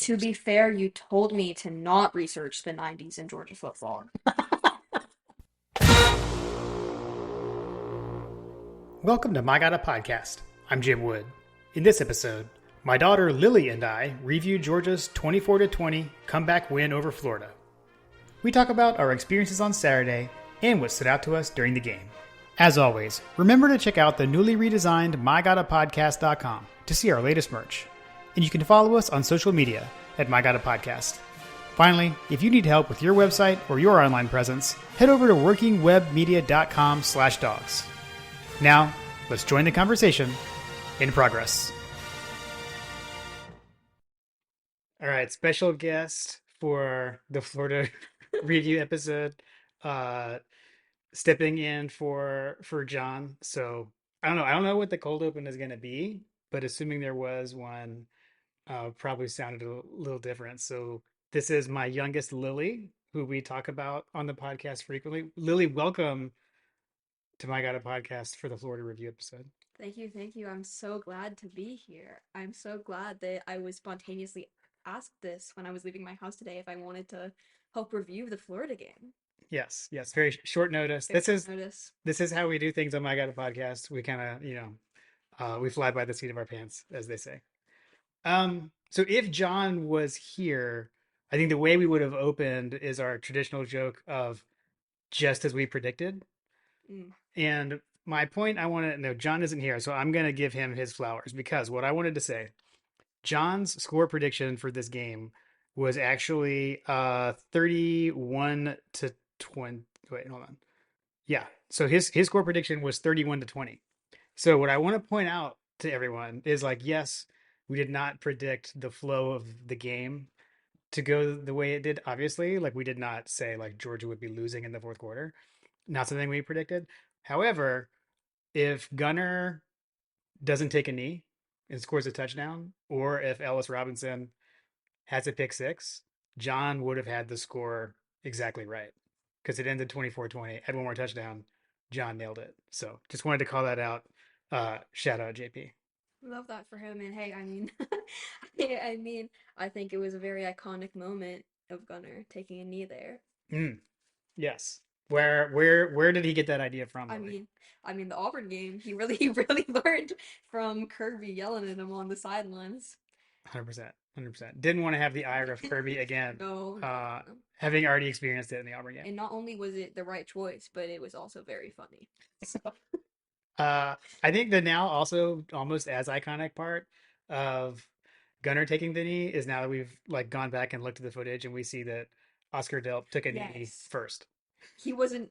To be fair, you told me to not research the 90s in Georgia football. Welcome to My Gotta Podcast. I'm Jim Wood. In this episode, my daughter Lily and I review Georgia's 24-20 comeback win over Florida. We talk about our experiences on Saturday and what stood out to us during the game. As always, remember to check out the newly redesigned MyGottaPodcast.com to see our latest merch. And you can follow us on social media at MyGottaPodcast. Finally, if you need help with your website or your online presence, head over to workingwebmedia.com/dogs. Now, let's join the conversation in progress. All right, special guest for the Florida review episode, uh, stepping in for John. So I don't know what the cold open is going to be, but assuming there was one, probably sounded a little different. So this is my youngest Lily, who we talk about on the podcast frequently. Lily, welcome to My Gotta Podcast for the Florida review episode. Thank you, thank you. I'm so glad to be here. I'm so glad that I was spontaneously asked this when I was leaving my house today if I wanted to help review the Florida game. Yes, very short notice. Very short notice. This is how we do things on My Gotta Podcast. We kind of, we fly by the seat of our pants, as they say. So if John was here, I think the way we would have opened is our traditional joke of just as we predicted. Mm. And my point I want to know, John isn't here, so I'm going to give him his flowers because what I wanted to say, John's score prediction for this game was actually 31 to 20. Wait, hold on. Yeah. So his score prediction was 31-20. So what I want to point out to everyone is like, yes, we did not predict the flow of the game to go the way it did, obviously. Like we did not say like Georgia would be losing in the fourth quarter. Not something we predicted. However, if Gunner doesn't take a knee and scores a touchdown, or if Ellis Robinson has a pick six, John would have had the score exactly right because it ended 24-20. Had one more touchdown. John nailed it. So just wanted to call that out. Shout out JP. Love that for him. And hey, I mean, I mean, I think it was a very iconic moment of Gunner taking a knee there. Yes. Where did he get that idea from, I Lily? mean, the Auburn game, he really learned from Kirby yelling at him on the sidelines. 100%. 100%. Didn't want to have the ire of Kirby again. No, Having already experienced it in the Auburn game. and not only was it the right choice, but it was also very funny. So, I think the now also almost as iconic part of Gunner taking the knee is now that we've like gone back and looked at the footage and we see that Oscar Delp took a knee yes, first.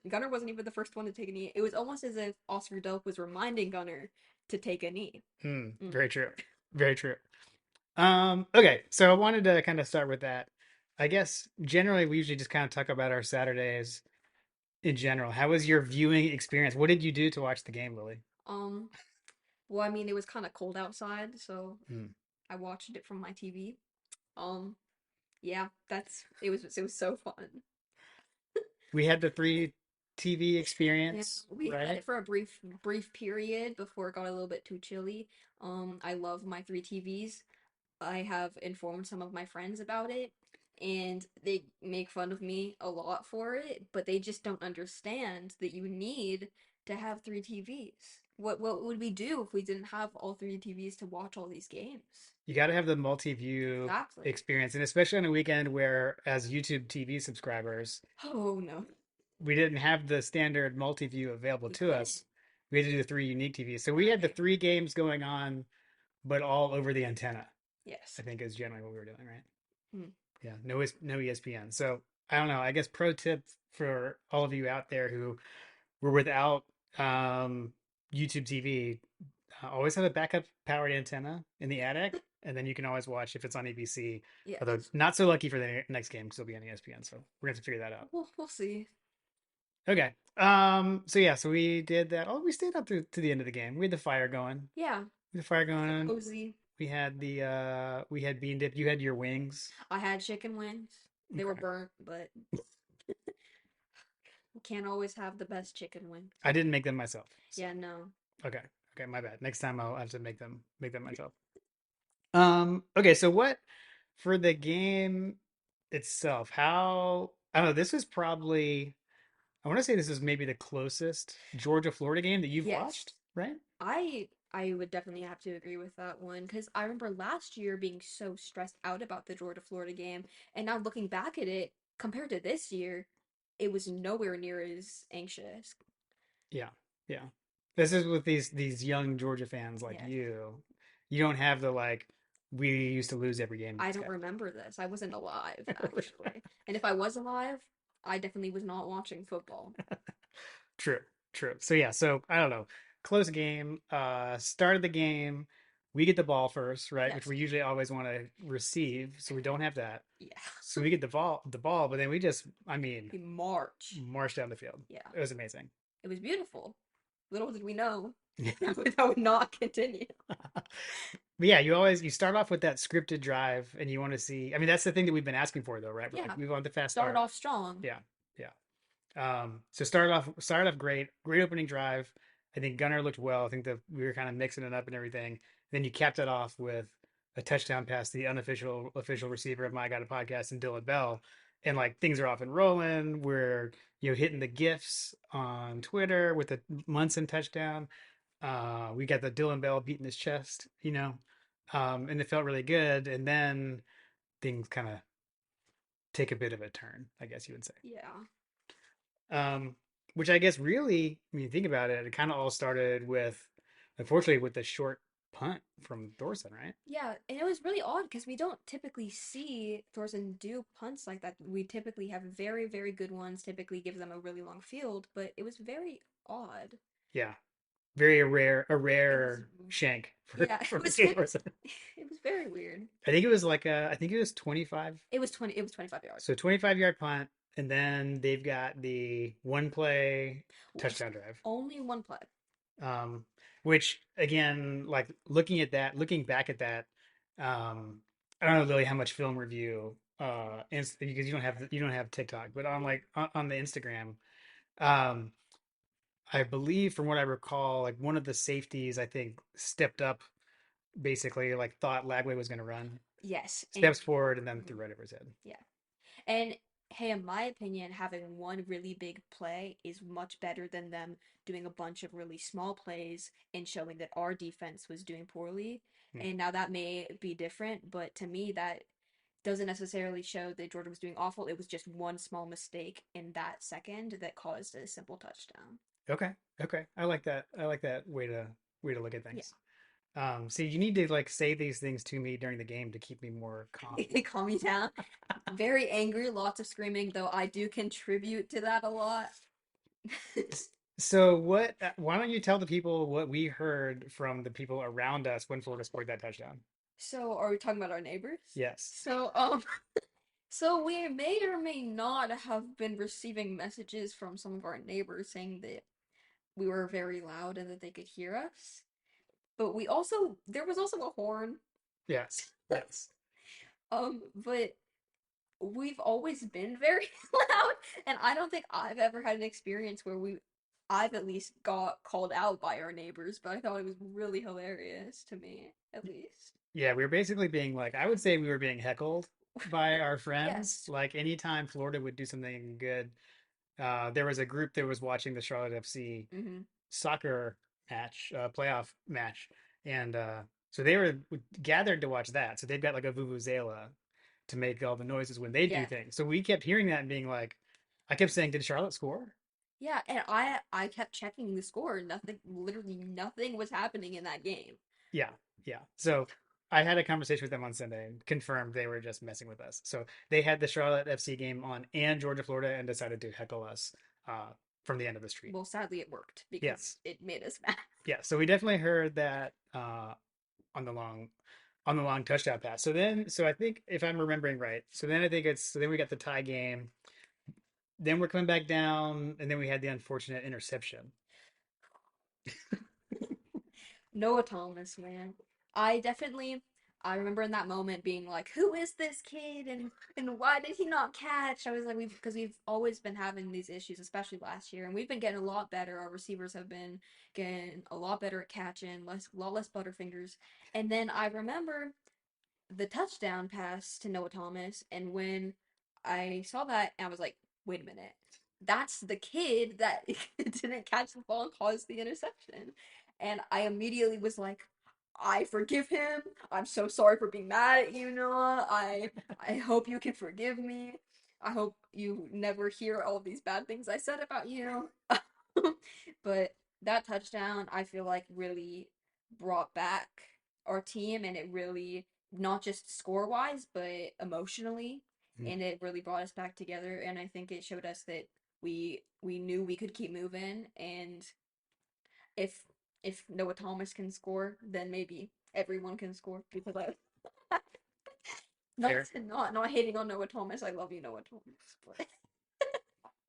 Gunner wasn't even the first one to take a knee. It was almost as if Oscar Delp was reminding Gunner to take a knee. Mm. Very true. Very true. Okay, so I wanted to kind of start with that. I guess generally we usually just kind of talk about our Saturdays in general. How was your viewing experience? What did you do to watch the game, Lily? Um, well, I mean, it was kind of cold outside, so Hmm. I watched it from my TV. Um, yeah, it was so fun. We had the three TV Yeah, experience, we had right? it for a brief period before it got a little bit too chilly. I love my three TVs. I have informed some of my friends about it, and they make fun of me a lot for it, but they just don't understand that you need to have three TVs. What would we do if we didn't have all three TVs to watch all these games? You got to have the multi-view Exactly. experience, and especially on a weekend where, as YouTube TV subscribers, Oh no, we didn't have the standard multi-view available we to couldn't. us. We had to do the three unique TVs. So we had the Right. three games going on, but all over the antenna. I Yes. think is generally what we were doing, right? Hmm. Yeah, no ESPN. So I don't know. I guess pro tip for all of you out there who were without um, YouTube TV, always have a backup powered antenna in the attic, and then you can always watch if it's on ABC. Although Yes. not so lucky for the next game because it'll be on ESPN. So we're gonna have to figure that out. We'll see. Okay. So yeah, so we did that. Oh, we stayed up to the end of the game. We had the fire going. Yeah. We had the fire Nice and going. cozy. We had bean dip. You had your wings. I had chicken wings. They were Okay. burnt, but you can't always have the best chicken wings. I didn't make them myself. So. Yeah, no. Okay. Okay, my bad. Next time I'll have to make them myself. Okay, so what for the game itself, how I don't know, this was probably I want to say this is maybe the closest Georgia Florida game that you've Yes. watched, right? I would definitely have to agree with that one because I remember last year being so stressed out about the Georgia Florida game, and now looking back at it compared to this year, it was nowhere near as anxious. Yeah. Yeah. This is with these young Georgia fans like Yes. you. You don't have the like we used to lose every game to I these don't guys. remember this. I wasn't alive, actually. And if I was alive, I definitely was not watching football. True, true. So yeah, so I don't know. Close game. Start of the game, we get the ball first, right? Which Yes. we usually always want to receive, so we don't have that. Yeah. So we get the ball, but then we just, I mean, We march. march down the field. Yeah. It was amazing. It was beautiful. Little did we know that would not continue. But yeah, you start off with that scripted drive, and you want to see. I mean, that's the thing that we've been asking for, though, right? We're like, Yeah. we want the fast Started start. off strong. Yeah, yeah. So started off great opening drive. I think Gunnar looked well. I think that we were kind of mixing it up and everything. Then you capped it off with a touchdown pass to the unofficial official receiver of My Got a Podcast and Dylan Bell. And like things are off and rolling. We're hitting the gifs on Twitter with the Munson touchdown. We got the Dylan Bell beating his chest, and it felt really good. And then things kind of take a bit of a turn, I guess you would say. Yeah. Um, which I guess really, when you think about it, it kind of all started with, unfortunately, with the short punt from Thorson, right? Yeah, and it was really odd because we don't typically see Thorson do punts like that. We typically have very, very good ones, typically gives them a really long field, but it was very odd. Yeah, very rare, a It was, rare shank for yeah, for Jay Thorson. it was very weird. I think it was like I think it was 25. It was 25 yards. So 25-yard punt, and then they've got the one play Was touchdown drive. only one play. Um, which again, like looking back at that, I don't know really how much film review, because you don't have TikTok, but on like on the Instagram, um, I believe from what I recall, like one of the safeties I think stepped up, basically like thought Lagway was going to run, Yes, and steps forward, and then mhm, threw right over his head. yeah. And hey, in my opinion, having one really big play is much better than them doing a bunch of really small plays and showing that our defense was doing poorly. Hmm. And now that may be different, but to me, that doesn't necessarily show that Georgia was doing awful. It was just one small mistake in that second that caused a simple touchdown. Okay, okay, I like that. I like that way to look at Yeah. things. See, you need to like say these things to me during the game to keep me more calm. Calm me down. Very angry, lots of screaming, though I do contribute to that a lot. So what? Why don't you tell the people what we heard from the people around us when Florida scored that touchdown? So, are we talking about our neighbors? Yes. So, so we may or may not have been receiving messages from some of our neighbors saying that we were very loud and that they could hear us. But there was also a horn. Yes. Yes. But we've always been very loud, and I don't think I've ever had an experience where I've at least got called out by our neighbors, but I thought it was really hilarious to me, at least. Yeah, we were basically being like, I would say we were being heckled by our friends. Yes. Like anytime Florida would do something good, there was a group that was watching the Charlotte FC Mm-hmm. soccer match, playoff match, and so they were gathered to watch that. So they've got like a vuvuzela to make all the noises when they do Yeah. things. So we kept hearing that and being like, I kept saying, "Did Charlotte score?" Yeah, and I kept checking the score. Nothing, literally nothing was happening in that game. Yeah, yeah. So I had a conversation with them on Sunday and confirmed they were just messing with us. So they had the Charlotte FC game on and Georgia, Florida, and decided to heckle us from the end of the street. Well, sadly it worked because Yes, it made us mad. yeah. So we definitely heard that on the long touchdown pass. So I think if I'm remembering right, so then we got the tie game. Then we're coming back down, and then we had the unfortunate interception. Noah Thomas, man. I definitely I remember in that moment being like, "Who is this kid and why did he not catch?" I was like, we've always been having these issues, especially last year, and we've been getting a lot better. Our receivers have been getting a lot better at catching, a lot less butterfingers. And then I remember the touchdown pass to Noah Thomas, and when I saw that, I was like, wait a minute. That's the kid that didn't catch the ball and caused the interception. And I immediately was like, I forgive him. I'm so sorry for being mad at you, Noah. I hope you can forgive me. I hope you never hear all of these bad things I said about you. But that touchdown, I feel like really brought back our team, and it really, not just score wise, but emotionally, Mm. and it really brought us back together. And I think it showed us that we knew we could keep moving, and if Noah Thomas can score, then maybe everyone can score. Because I not Fair. not hating on Noah Thomas, I love you, Noah Thomas, but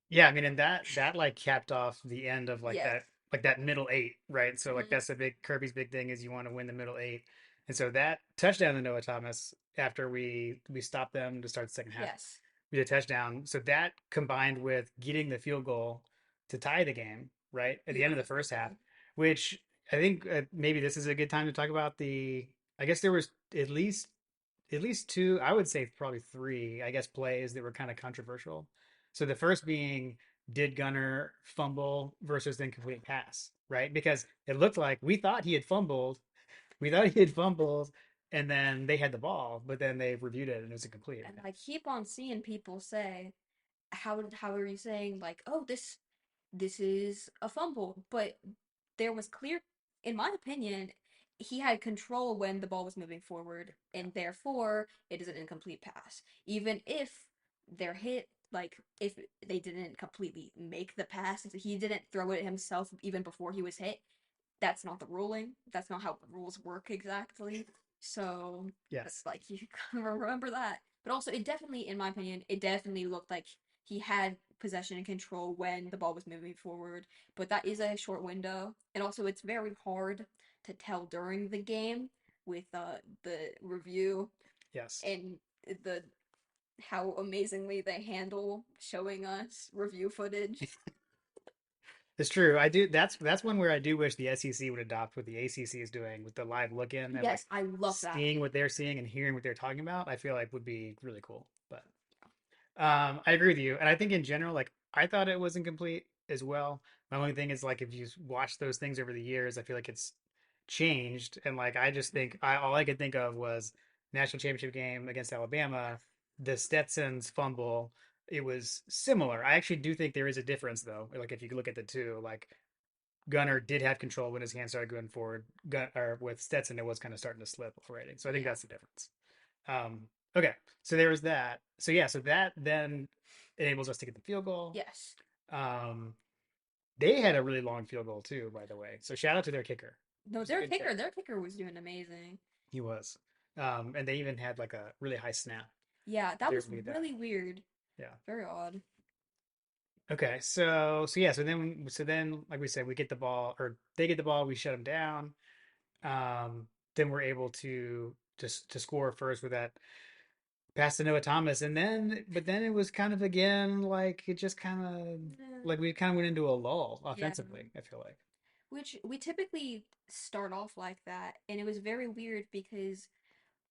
Yeah, I mean, and that like capped off the end of yeah. like that middle eight, right? So like Mhm. that's the big Kirby's big thing is you want to win the middle eight. And so that touchdown to Noah Thomas after we stopped them to start the second half, Yes. we did a touchdown. So that combined with getting the field goal to tie the game, right? At the end of the Beautiful first half, goal. which I think maybe this is a good time to talk about I guess there was at least two, I would say probably three, I guess, plays that were kind of controversial. So the first being, did Gunner fumble versus the incomplete pass, right? Because it looked like we thought he had fumbled, and then they had the ball, but then they reviewed it and it was incomplete. And I keep on seeing people say, how are you saying like, oh, this is a fumble? But there was clear, in my opinion, he had control when the ball was moving forward, and therefore it is an incomplete pass. Even if they're hit, like if they didn't completely make the pass, if he didn't throw it himself even before he was hit, that's not the ruling. That's not how the rules work exactly. So Yes. that's like you gotta remember that. But also, it definitely, in my opinion, it definitely looked like he had possession and control when the ball was moving forward. But that is a short window, and also it's very hard to tell during the game with the review Yes. and the how amazingly they handle showing us review footage. It's true. I do. That's one where I do wish the SEC would adopt what the ACC is doing with the live look-in and like Yes, I love that. seeing what they're seeing and hearing what they're talking about. I feel like would be really cool. But I agree with you, and I think in general, like I thought it was incomplete as well. My only thing is like if you watch those things over the years, I feel like it's changed, and like I just think all I could think of was national championship game against Alabama, the Stetson's fumble. It was similar. I actually do think there is a difference though. Like if you look at the two, like Gunner did have control when his hand started going forward. Or with Stetson, it was kind of starting to slip already. So I think Yeah. that's the difference. Okay, so there was that. So yeah, so that then enables us to get the field goal. Yes. Um, they had a really long field goal too, by the way. So shout out to their kicker. It No, was a good kick. their kicker was doing amazing. He was. And they even had like a really high snap. Yeah, that Their was lead that. really weird. Yeah. Very odd. Okay. So then like we said, we get the ball or they get the ball, we shut them down. Then we're able to to score first with that pass to Noah Thomas, and then but then it was kind of again like it just kind of Eh, like we kind of went into a lull yeah. offensively. I feel like. Which we typically start off like that, and it was very weird because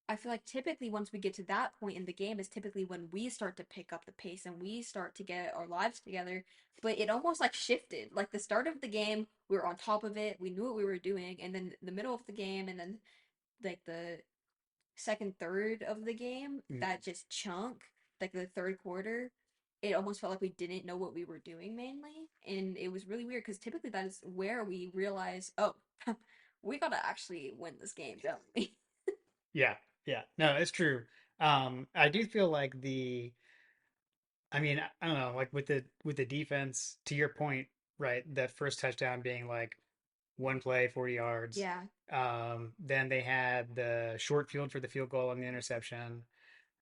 I feel like typically once we get to that point in the game is typically when we start to pick up the pace and we start to get our lives together. But it almost like shifted. Like the start of the game, we were on top of it, we knew what we were doing, and then the middle of the game, and then like the second third of the game, Mm. that just chunk, like the third quarter, it almost felt like we didn't know what we were doing mainly. And it was really weird because typically that is where we realize, oh, we gotta actually win this game, don't we? Yeah, yeah, no, it's true. I do feel like I mean, I don't know, like with the defense, to your point, right? That first touchdown being like one play, 40 yards. Yeah. Then they had the short field for the field goal and the interception.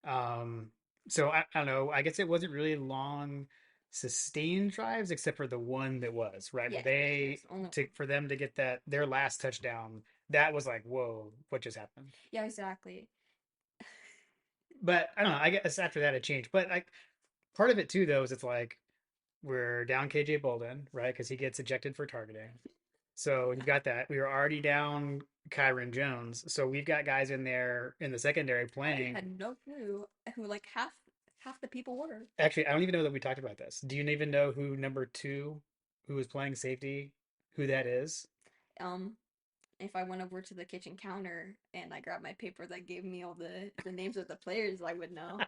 Um, so I don't know. I guess it wasn't really long, sustained drives, except for the one that was right. Yeah. But Yes. Only one. for them to get that their last touchdown, that was like, whoa, what just happened? Yeah, exactly. But I don't know. I guess after that it changed. But like part of it too, though, is it's like we're down KJ Bolden, right? Because he gets ejected for targeting. So you got that. We were already down Kyron Jones. So we've got guys in there in the secondary I playing. had no clue who like half the people were. Actually, I don't even know that we talked about this. Do you even know who number two, who was playing safety, who that is? Um, if I went over to the kitchen counter and I grabbed my paper that gave me all the names of the players, I would know.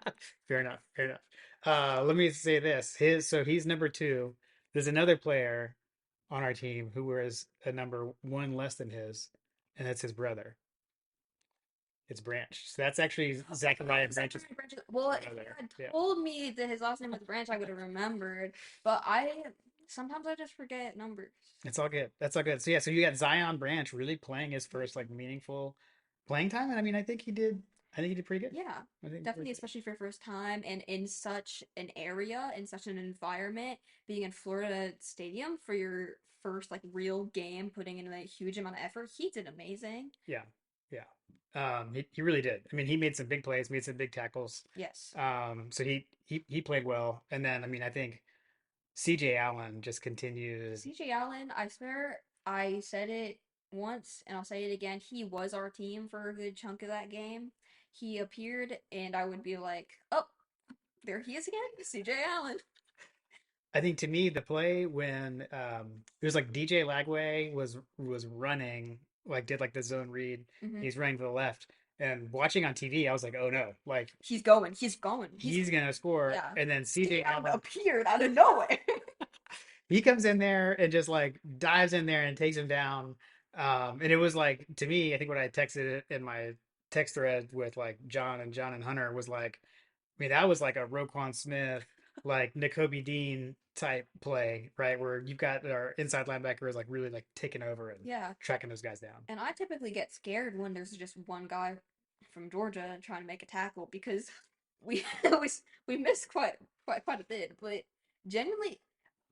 Fair enough. Fair enough. Let me say this. He's number two. There's another player on our team who was a number one less than his, and that's his brother. It's Branch. So that's actually Zachariah Branch's Zachary Branch. Well, if you brother. had Yeah. told me that his last name was Branch, I would have remembered. But I sometimes I just forget numbers. It's all good. That's all good. So yeah, so you got Zion Branch really playing his first like meaningful playing time, and I mean, I think he did pretty good. Yeah, I think he did definitely, pretty good. especially for first time and in such an area, in such an environment, being in Florida Stadium for your first like real game, putting in a huge amount of effort. He did amazing. Yeah, yeah. He really did. I mean, he made some big plays, made some big tackles. Yes. So he played well, and then I mean, I think C.J. Allen just continues. CJ Allen, I swear I said it once and I'll say it again. He was our team for a good chunk of that game. He appeared and I would be like, oh, there he is again, CJ Allen. I think to me the play when it was like DJ Lagway was running like did like the zone read. Hmm. He's running to the left, and watching on TV, I was like, oh no, like He's going. He's going. he's gonna score. Yeah. And then CJ CJ Allen Allen, appeared out of nowhere. he comes in there and just like dives in there and takes him down. And it was like to me, I think what I texted in my text thread with like John and Hunter was like, I mean, that was like a Roquan Smith, like N'Kobe Dean type play, right? Where you've got our inside linebacker is like really like taking over and Yeah. tracking those guys down. And I typically get scared when there's just one guy from Georgia trying to make a tackle because we we miss quite a bit. But genuinely,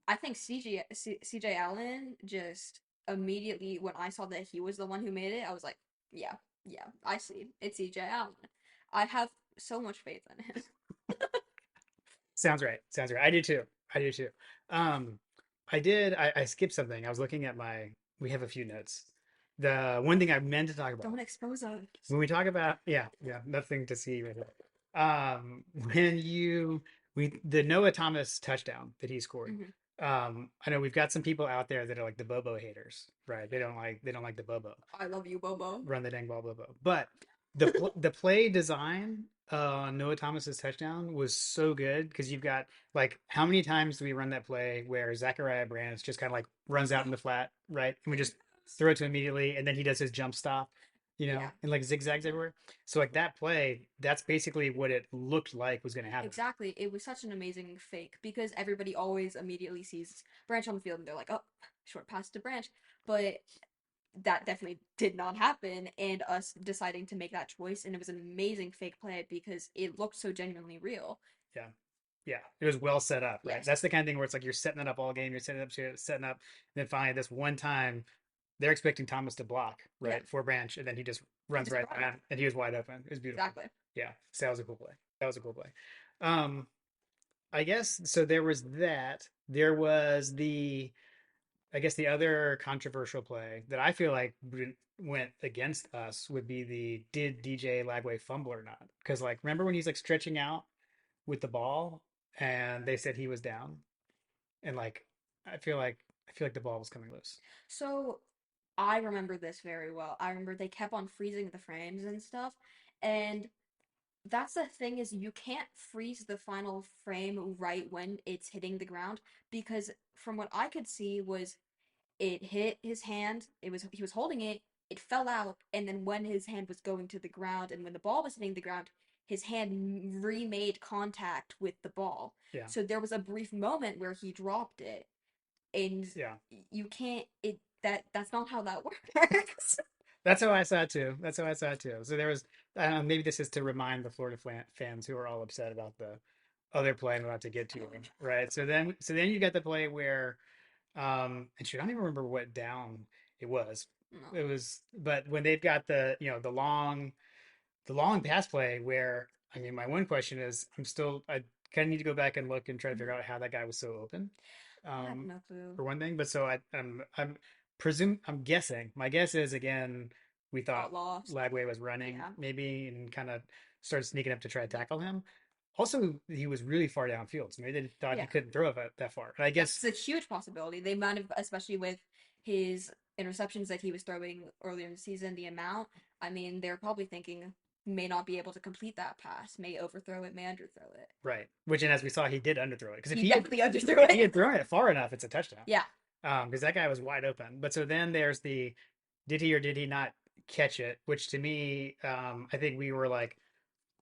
I think CJ Allen just immediately when I saw that he was the one who made it, I was like, yeah, yeah, I see. It's CJ Allen. I have so much faith in him. Sounds right. Sounds right. I do too. I do too. Um, I skipped something. I was looking at we have a few notes. The one thing I meant to talk about Don't expose us. when we talk about, yeah, nothing to see right here. When the Noah Thomas touchdown that he scored. Hmm. I know we've got some people out there that are like the Bobo haters, right? They don't like the Bobo. I love you, Bobo. Run the dang ball, Bobo. But the play design Noah Thomas's touchdown was so good because you've got like how many times do we run that play where Zachariah Brands just kind of like runs out in the flat, right? And we just throw it to him immediately, and then he does his jump stop, Yeah, and like zigzags everywhere. So like that play, that's basically what it looked like was going to happen. exactly. It was such an amazing fake because everybody always immediately sees Branch on the field and they're like, oh, short pass to Branch. But that definitely did not happen. And us deciding to make that choice, and it was an amazing fake play because it looked so genuinely real. Yeah. Yeah, it was well set up, right? Yes, That's the kind of thing where it's like you're setting it up all game, you're setting up, and then finally this one time they're expecting Thomas to block, yeah, right, for Branch, and then he just he runs just right runs. by him, and he was wide open. It was beautiful. Exactly. Yeah, so that was a cool play. That was a cool play. Um, I guess so. There was that. There was I guess the other controversial play that I feel like went against us would be the did DJ Lagway fumble or not? Because like remember when he's like stretching out with the ball and they said he was down and like I feel like the ball was coming loose. So I remember this very well. I remember they kept on freezing the frames and stuff. And that's the thing is you can't freeze the final frame right when it's hitting the ground because from what I could see was it hit his hand, he was holding it, it fell out, and then when his hand was going to the ground and when the ball was hitting the ground, his hand remade contact with the ball. Yeah, So there was a brief moment where he dropped it and yeah. you can't it that's not how that works. That's how I saw it too. That's how I saw it too. So there was maybe this is to remind the Florida fans who are all upset about the other play I'm about to get to, right? So then you got the play where and shoot, I don't even remember what down it was. No. It was, but when they've got the long pass play where I mean, my one question is, I kind of need to go back and look and try to figure out how that guy was so open, I have um, no clue. for one thing. But so I'm presume I'm guessing. My guess is again, we thought Got lost. Lagway was running Yeah. maybe and kind of started sneaking up to try to tackle him. Also, he was really far downfield, so maybe they thought he Yeah. couldn't throw it that far. And I guess That's a huge possibility. They might have, especially with his interceptions that he was throwing earlier in the season, the amount. I mean, they're probably thinking may not be able to complete that pass, may overthrow it, may underthrow it. right, which and as we saw, he did underthrow it because He definitely underthrew if he it. had thrown it far enough, it's a touchdown. Yeah. Because that guy was wide open. But so then there's the did he or did he not catch it? Which to me, I think we were like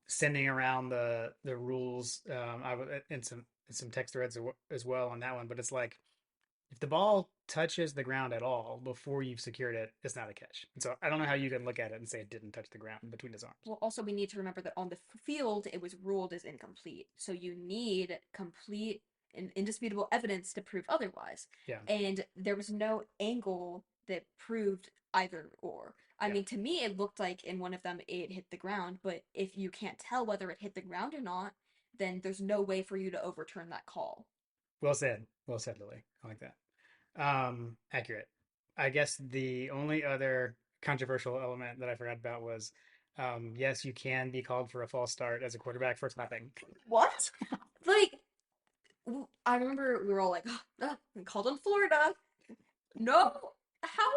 sending around the rules. I in some text threads as well on that one. But it's like if the ball touches the ground at all before you've secured it, it's not a catch. And so I don't know how you can look at it and say it didn't touch the ground between his arms. Well, also we need to remember that on the field it was ruled as incomplete. So you need complete and indisputable evidence to prove otherwise. Yeah, And there was no angle that proved either or. I yeah. mean, to me it looked like in one of them it hit the ground, but if you can't tell whether it hit the ground or not, then there's no way for you to overturn that call. Well said. Well said, Lily. I like that. Accurate. I guess the only other controversial element that I forgot about was, yes, you can be called for a false start as a quarterback for clapping. What? Like, I remember we were all like, called on Florida. No, how?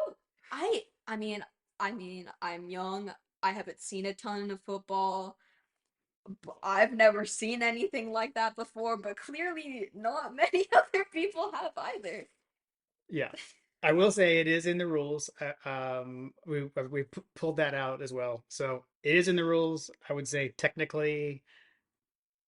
I mean, I'm young. I haven't seen a ton of football. I've never seen anything like that before, but clearly not many other people have either. Yeah, I will say it is in the rules. We pulled that out as well, so it is in the rules. I would say technically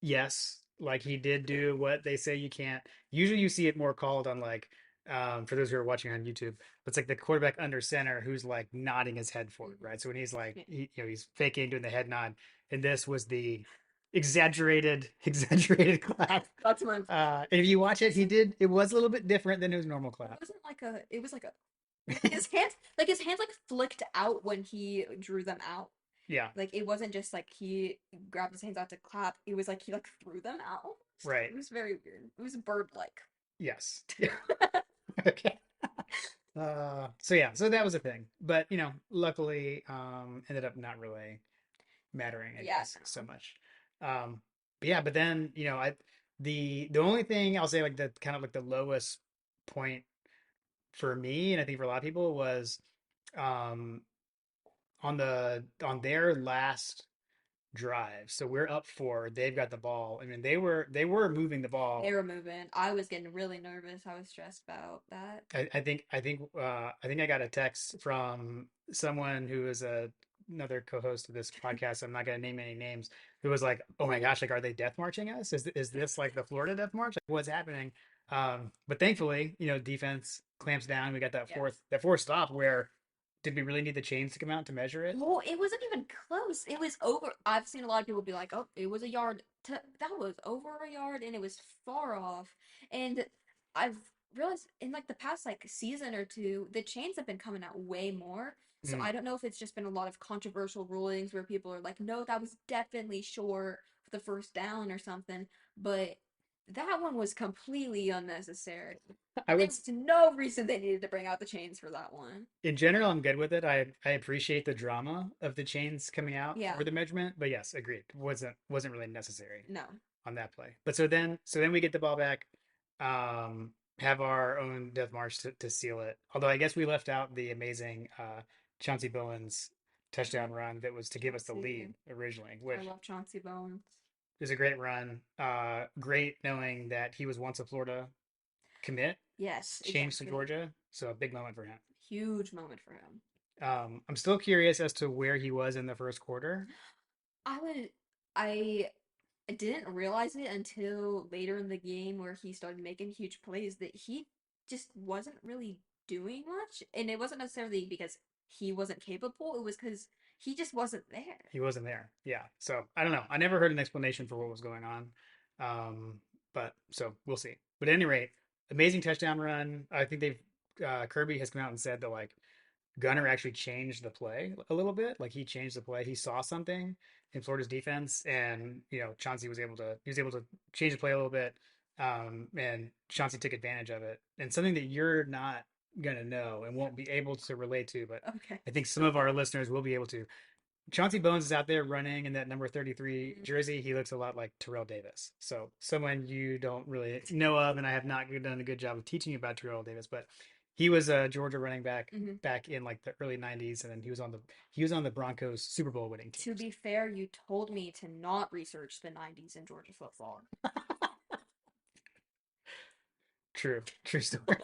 yes, like he did do what they say you can't. Usually you see it more called on like for those who are watching on YouTube, it's like the quarterback under center who's like nodding his head forward, Mhm. right? So when he's like Yeah, he's faking doing the head nod, and this was the exaggerated exaggerated clap. that's my. And if you watch it, Wasn't it was a little bit different than his normal it clap. wasn't like a. It was like a. His hands like flicked out when he drew them out. Yeah, Like it wasn't just like he grabbed his hands out to clap. It was like he like threw them out. right. It was very weird. It was bird like. Yes. Okay. So yeah, so that was a thing. But luckily, ended up not really mattering, I Yeah, guess, so no. much. But yeah, but then, the only thing I'll say like the kind of like the lowest point for me, and I think for a lot of people was um on their last drive. So we're up four, they've got the ball. I mean, they were moving the They ball. were moving. I was getting really nervous. I was stressed about that. I think I got a text from someone who is another co-host of this podcast. I'm not going to name any names. Who was like, "Oh my gosh, like, are they death marching us? Is this like the Florida death march? Like, what's happening?" But thankfully, defense clamps down. We got that Yeah. fourth stop where did we really need the chains to come out to measure it? Well, it wasn't even close. It was over. I've seen a lot of people be like, "Oh, it was a yard." That was over a yard, and it was far off. And I've realized in like the past like season or two, the chains have been coming out way more. So Mm. I don't know if it's just been a lot of controversial rulings where people are like, "No, that was definitely short for the first down or something." But that one was completely unnecessary. I There would was no reason they needed to bring out the chains for that one. In general, I'm good with it. I appreciate the drama of the chains coming out Yeah. for the measurement, but yes, agreed. Wasn't really necessary No. on that play. But so then we get the ball back, have our own death march to seal it. Although I guess we left out the amazing Chauncey Bowens touchdown run that was to give us the Chauncey. lead originally, I which love Chauncey Bones. is a great run. Great knowing that he was once a Florida commit, Yes, changed to exactly. Georgia, so a big moment for him. Huge moment for him. I'm still curious as to where he was in the first quarter. I would, I didn't realize it until later in the game where he started making huge plays that he just wasn't really doing much. And it wasn't necessarily because he wasn't capable, it was because he just wasn't there. He wasn't there. Yeah. So I don't know. I never heard an explanation for what was going on. Um, but so we'll see. But at any rate, amazing touchdown run. I think Kirby has come out and said that like Gunner actually changed the play a little bit. Like he changed the play. He saw something in Florida's defense, and Chauncey was able to change the play a little bit. And Chauncey took advantage of it. And something that you're not gonna know and won't be able to relate to, but Okay. I think some of our listeners will be able to. Chauncey Bones is out there running in that number 33 Mhm. jersey. He looks a lot like Terrell Davis. So someone you don't really know of, and I have not done a good job of teaching you about Terrell Davis, but he was a Georgia running back Mhm. back in like the early 90s, and then he was on the Broncos Super Bowl winning team. To be fair, you told me to not research the 90s in Georgia football. True, true story.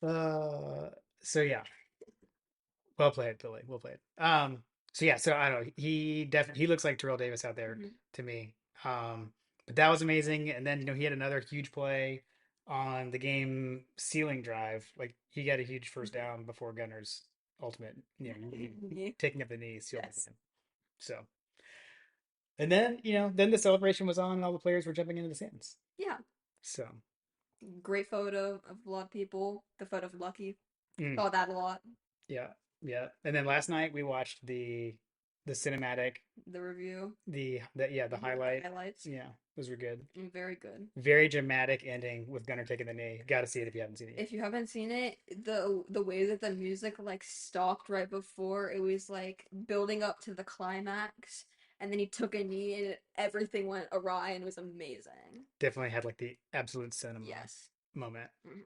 uh, so yeah, well played, Billy. Well played. So yeah, so I don't know. He definitely he looks like Terrell Davis out there Mhm. to me. But that was amazing. And then he had another huge play on the game sealing drive. Like he got a huge first Mhm. down before Gunner's ultimate, Yeah. taking up the knee sealed the Yes. game. So and then then the celebration was on and all the players were jumping into the stands. Yeah. So Great photo of a lot of people. The photo of Lucky. mm, Saw that a lot. yeah, yeah. And then last night we watched the cinematic The review. the The highlight. highlights. Yeah, those were good. Very good. Very dramatic ending with Gunner taking the knee. Got to see it if you haven't seen it yet. If you haven't seen it, the way that the music like stopped right before it was like building up to the climax, and then he took a knee and everything went awry and it was amazing. Definitely had like the absolute cinema Yes. moment. Mhm.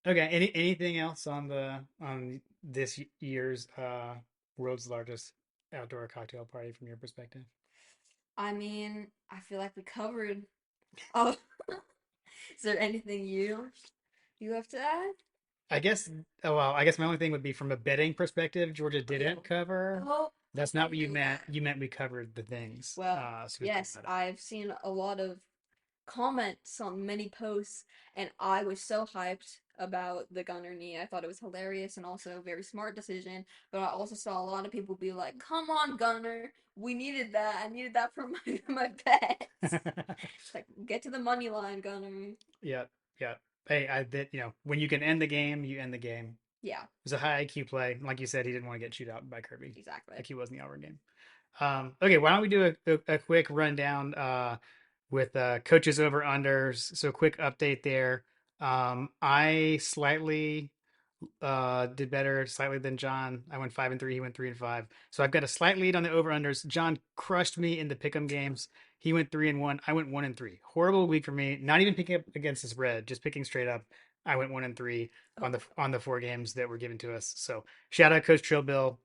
Okay, anything else on this year's world's largest outdoor cocktail party from your perspective? I mean, I feel like we covered. Oh, is there anything you have to add? I guess I guess my only thing would be from a betting perspective, Georgia didn't Oh, cover. oh, That's I not what you knew meant. that. You meant we covered the things. Well, So we talked yes, about it. I've seen a lot of comments on many posts, and I was so hyped about the Gunner knee. I thought it was hilarious and also a very smart decision. But I also saw a lot of people be like, "Come on, Gunner, we needed that. I needed that for my my bets." It's like, get to the money line, Gunner. Yeah, yeah. Hey, I did. When you can end the game, you end the game. Yeah, It was a high IQ play. Like you said, he didn't want to get chewed out by Kirby, exactly. like he was in the Auburn game. Okay, why don't we do a quick rundown with coaches over unders? So quick update there. I slightly did better slightly than John. I went 5-3. He went 3-5. So I've got a slight lead on the over unders. John crushed me in the pick'em games. He went 3-1. I went 1-3. Horrible week for me. Not even picking up against the spread, just picking straight up. I went 1-3 on the Oh, on the four games that were given to us. So shout out Coach Trillbill.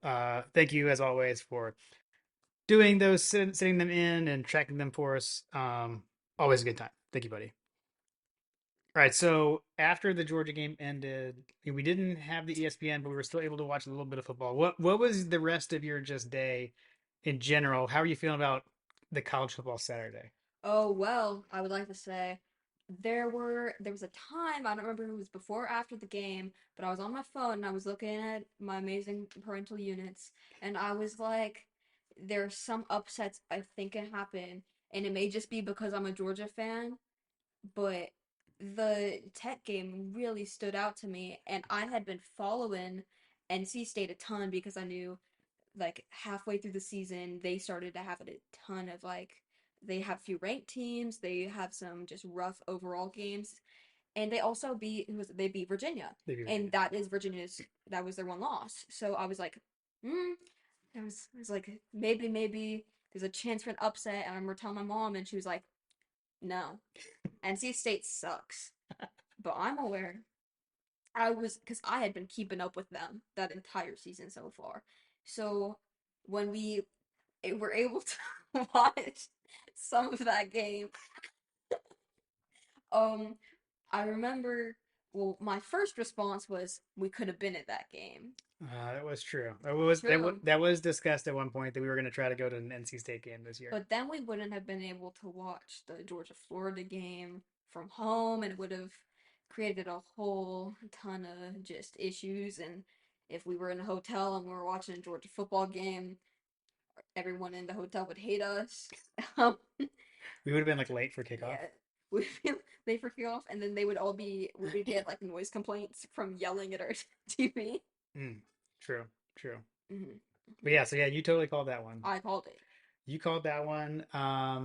Thank you as always for doing those, sitting them in and tracking them for us. Always a good time. Thank you, buddy. All right, so after the Georgia game ended, we didn't have the ESPN, but we were still able to watch a little bit of football. What was the rest of your just day in general? How are you feeling about the college football Saturday? oh well, I would like to say there was a time, I don't remember if it was before or after the game, but I was on my phone and I was looking at my amazing parental units and I was like, there's some upsets I think can happen, and it may just be because I'm a Georgia fan, but the Tech game really stood out to me, and I had been following NC State a ton because I knew like halfway through the season they started to have a ton of like they have few ranked teams, they have some just rough overall games, and they also beat they beat Virginia, Maybe Virginia. and that was their one loss. So I was like, I was like maybe there's a chance for an upset, and I remember telling my mom, and she was like, no, NC State sucks. But I'm aware I was because I had been keeping up with them that entire season so far. So when we were able to watch some of that game, um, I remember. Well, my first response was we could have been at that game. That was true. True. That was discussed at one point that we were going to try to go to an NC State game this year. But then we wouldn't have been able to watch the Georgia Florida game from home, and it would have created a whole ton of just issues. And if we were in a hotel and we were watching a Georgia football game, everyone in the hotel would hate us. Um, We would have been like late for kickoff. yeah, we'd be late for kickoff, and then they would all be we would get like noise complaints from yelling at our TV. Mm, true, true. Hmm. But yeah, so yeah, you totally called that one. I called it. You called that one. I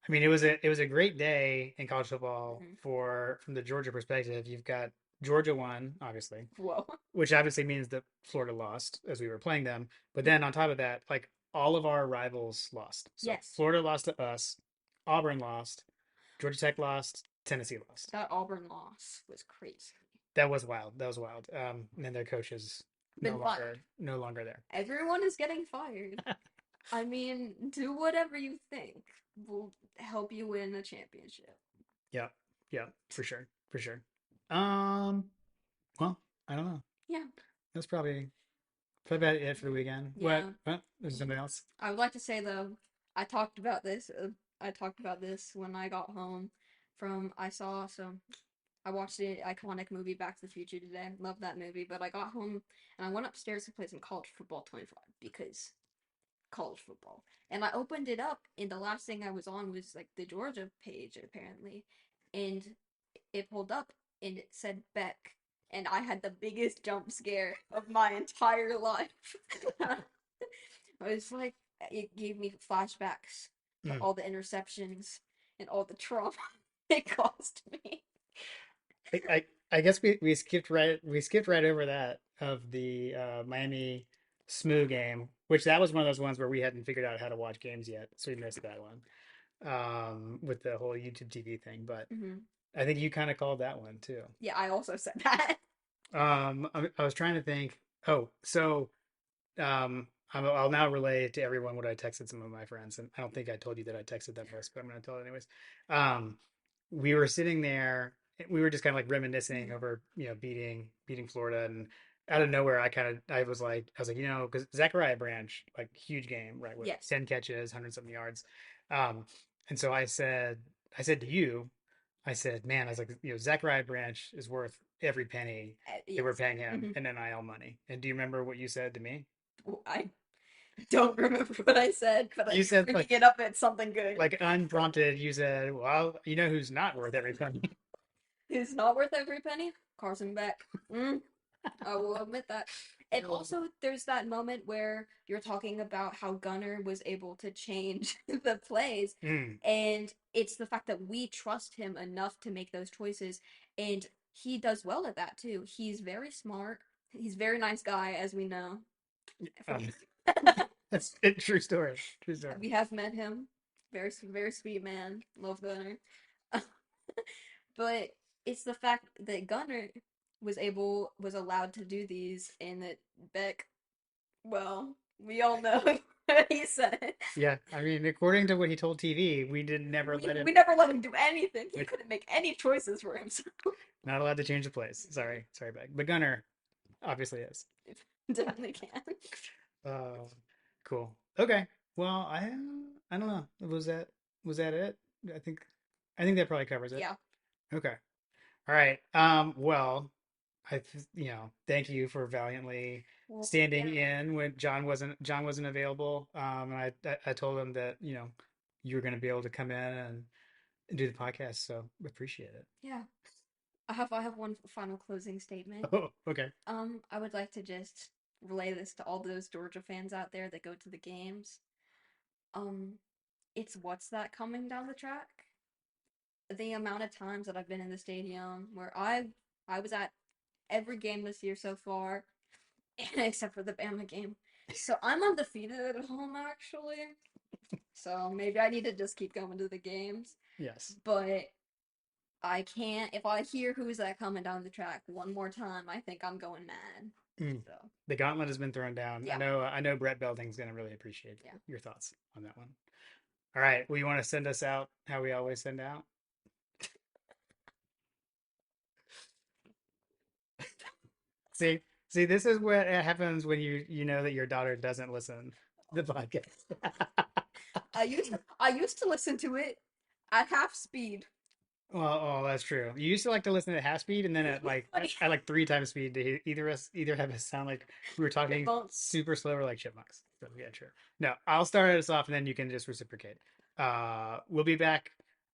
mean, it was a great day in college football Hmm. for from the Georgia perspective. You've got Georgia won, obviously, Whoa. which obviously means that Florida lost as we were playing them. But then on top of that, like all of our rivals lost. So Yes, Florida lost to us, Auburn lost, Georgia Tech lost, Tennessee lost. that Auburn loss was crazy. That was wild. That was wild. And then their coach is Been fired. no longer there. Everyone is getting fired. I mean, do whatever you think will help you win a championship. Yeah, yeah, for sure, for sure. Um, well, I don't know. Yeah, That's probably about it for the weekend. What? yeah. What? There's something else. I would like to say though, I talked about this. I talked about this when I got home from I saw so I watched the iconic movie Back to the Future today. Love that movie, but I got home and I went upstairs to play some college football 25 because college football. And I opened it up, and the last thing I was on was like the Georgia page, apparently. And it pulled up and it said Beck. And I had the biggest jump scare of my entire life. I was like, it gave me flashbacks to Mm. all the interceptions and all the trauma it caused me. I guess we skipped right over that of the Miami SMU game, which that was one of those ones where we hadn't figured out how to watch games yet, so we missed that one with the whole YouTube TV thing. But Hmm. I think you kind of called that one too. Yeah, I also said that. I was trying to think. Oh, so I'll now relay to everyone what I texted some of my friends, and I don't think I told you that I texted them first, but I'm going to tell it anyways. Um, we were sitting there, we were just kind of like reminiscing Mhm. over, beating Florida, and out of nowhere, I was like, because Zachariah Branch, like huge game, right, with Yes. 10 catches, 100 something yards, um, and so I said to you, I said, man, I was like, Zachariah Branch is worth every penny that we're Yes. paying him Hmm. in NIL money. And do you remember what you said to me? I don't remember what I said, but You you're said bringing it up at something good. like unprompted, you said, well, you know who's not worth every penny? It's not worth every penny. Carson Beck. Mm, I will admit that. And also, there's that moment where you're talking about how Gunner was able to change the plays, Mm, and it's the fact that we trust him enough to make those choices, and he does well at that too. He's very smart. He's a very nice guy, as we know. From um, that's a true story. True story. we have met him. Very sweet man. Love Gunner. But it's the fact that Gunner was allowed to do these, and that Beck, well, we all know what he said. Yeah, I mean, according to what he told TV, we did never let him. We never let him do anything. He Like, couldn't make any choices for himself. not allowed to change the plays. Sorry, Beck. But Gunner obviously is. Definitely can. Uh, cool. Okay. Well, I don't know. Was that it? I think I think that probably covers it. Yeah. Okay. All right. Well, thank you for valiantly Well, standing yeah. in when John wasn't available. And I told him that, you were going to be able to come in and do the podcast, so appreciate it. Yeah. I have one final closing statement. Oh, okay. I would like to just relay this to all those Georgia fans out there that go to the games. Um, it's what's that coming down the track? The amount of times that I've been in the stadium where I was at every game this year so far, except for the Bama game. So I'm undefeated at home actually. So maybe I need to just keep going to the games. Yes. But I can't if I hear who's that coming down the track one more time, I think I'm going mad. Mm. So The gauntlet has been thrown down. I yeah, know I know Brett Belding's going to really appreciate yeah. your thoughts on that one. All right. Well, you want to send us out how we always send out? See, see, this is what happens when you know that your daughter doesn't listen to the podcast. I used to listen to it at half speed. Well, oh, that's true. You used to like to listen at half speed, and then It at was like funny. at like three times speed to either have us sound like we were talking Chipmunks. super slow or like chipmunks. So yeah, true. No, I'll start us off, and then you can just reciprocate. We'll be back.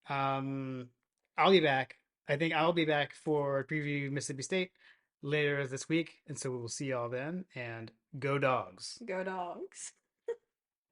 Um, I'll be back. I think I'll be back for preview Mississippi State later this week, and so we will see y'all then. And go dogs. Go dogs.